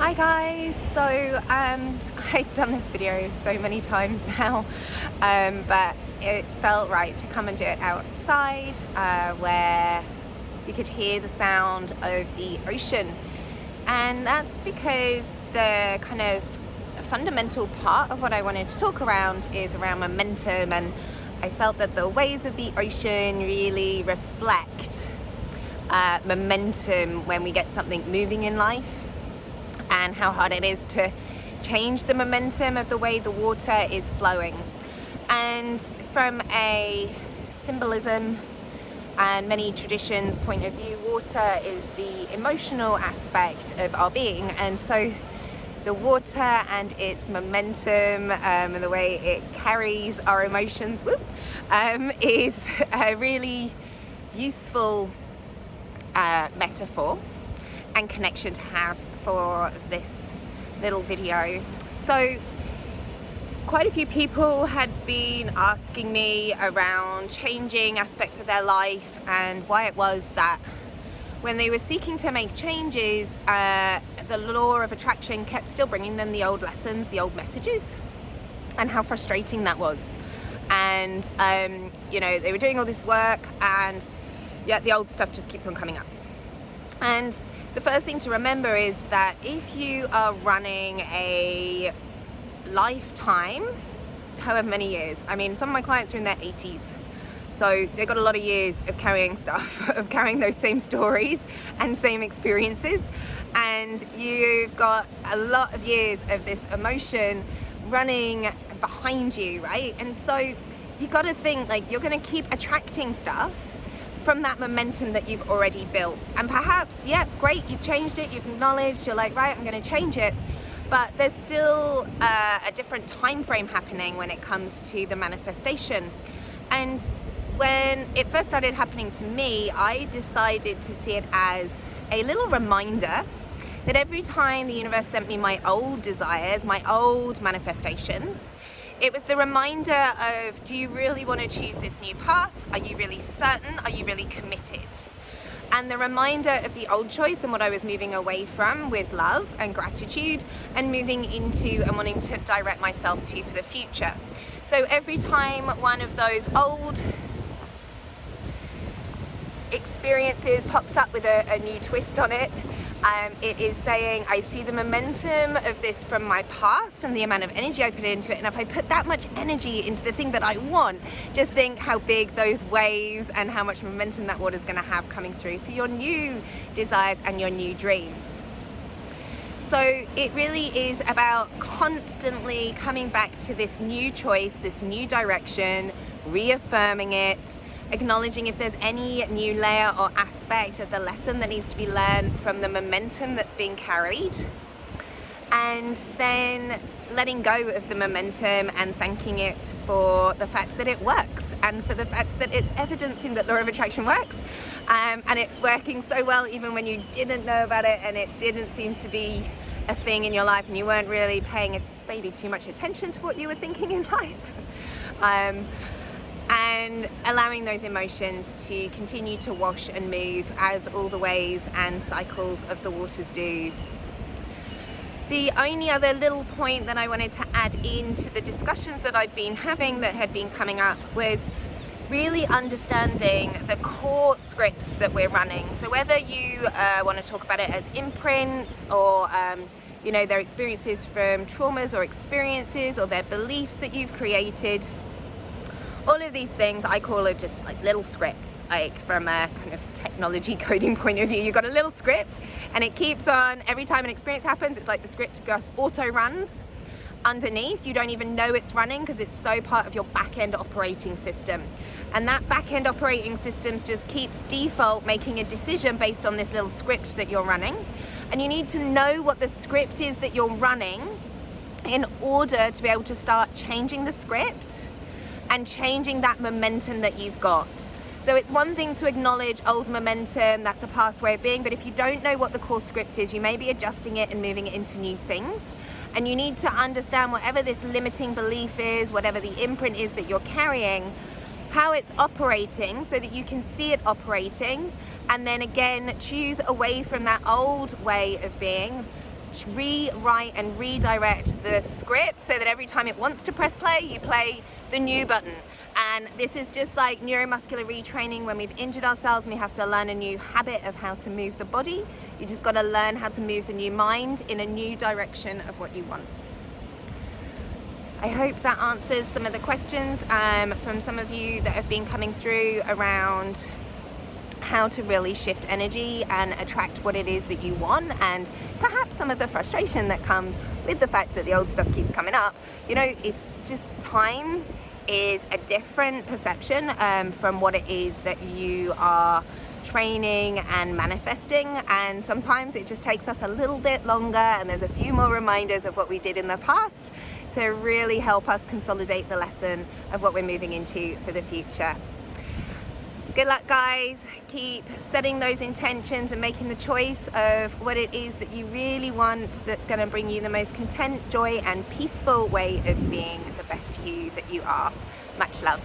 Hi guys, so I've done this video so many times now, but it felt right to come and do it outside where you could hear the sound of the ocean. And that's because the kind of fundamental part of what I wanted to talk around is around momentum, and I felt that the waves of the ocean really reflect momentum when we get something moving in life, and how hard it is to change the momentum of the way the water is flowing. And from a symbolism and many traditions point of view, water is the emotional aspect of our being, and so the water and its momentum and the way it carries our emotions is a really useful metaphor and connection to have for this little video. So quite a few people had been asking me around changing aspects of their life and why it was that when they were seeking to make changes, the law of attraction kept still bringing them the old lessons, the old messages, and how frustrating that was. And they were doing all this work, and yet the old stuff just keeps on coming up. And the first thing to remember is that if you are running a lifetime, however many years, I mean, some of my clients are in their 80s, so they've got a lot of years of carrying stuff, of carrying those same stories and same experiences, and you've got a lot of years of this emotion running behind you, right? And so you got to think like you're going to keep attracting stuff from that momentum that you've already built. And perhaps, great, you've changed it, you've acknowledged, you're like, right, I'm going to change it, but there's still a different time frame happening when it comes to the manifestation. And when it first started happening to me, I decided to see it as a little reminder that every time the universe sent me my old desires, my old manifestations, it was the reminder of, do you really want to choose this new path? Are you really certain? Are you really committed? And the reminder of the old choice and what I was moving away from with love and gratitude, and moving into and wanting to direct myself to for the future. So every time one of those old experiences pops up with a new twist on it, it is saying, I see the momentum of this from my past and the amount of energy I put into it, and if I put that much energy into the thing that I want, just think how big those waves and how much momentum that water is going to have coming through for your new desires and your new dreams. So it really is about constantly coming back to this new choice, this new direction, reaffirming it, acknowledging if there's any new layer or aspect of the lesson that needs to be learned from the momentum that's being carried, and then letting go of the momentum and thanking it for the fact that it works, and for the fact that it's evidencing that law of attraction works, and it's working so well even when you didn't know about it and it didn't seem to be a thing in your life and you weren't really paying maybe too much attention to what you were thinking in life. And allowing those emotions to continue to wash and move as all the waves and cycles of the waters do. The only other little point that I wanted to add into the discussions that I'd been having that had been coming up was really understanding the core scripts that we're running. So whether you want to talk about it as imprints, or their experiences from traumas or experiences, or their beliefs that you've created, all of these things I call it just like little scripts. Like from a kind of technology coding point of view, you've got a little script and it keeps on, every time an experience happens, it's like the script just auto runs underneath. You don't even know it's running because it's so part of your back-end operating system. And that back-end operating system just keeps default making a decision based on this little script that you're running. And you need to know what the script is that you're running in order to be able to start changing the script and changing that momentum that you've got. So it's one thing to acknowledge old momentum, that's a past way of being, but if you don't know what the core script is, you may be adjusting it and moving it into new things. And you need to understand whatever this limiting belief is, whatever the imprint is that you're carrying, how it's operating so that you can see it operating, and then again choose away from that old way of being, rewrite and redirect the script so that every time it wants to press play, you play the new button. And this is just like neuromuscular retraining. When we've injured ourselves and we have to learn a new habit of how to move the body, you just got to learn how to move the new mind in a new direction of what you want. I hope that answers some of the questions from some of you that have been coming through around how to really shift energy and attract what it is that you want, and perhaps some of the frustration that comes with the fact that the old stuff keeps coming up. You know, it's just time is a different perception from what it is that you are training and manifesting, and sometimes it just takes us a little bit longer, and there's a few more reminders of what we did in the past to really help us consolidate the lesson of what we're moving into for the future. Good luck, guys. Keep setting those intentions and making the choice of what it is that you really want, that's going to bring you the most content, joy and peaceful way of being the best you that you are. Much love.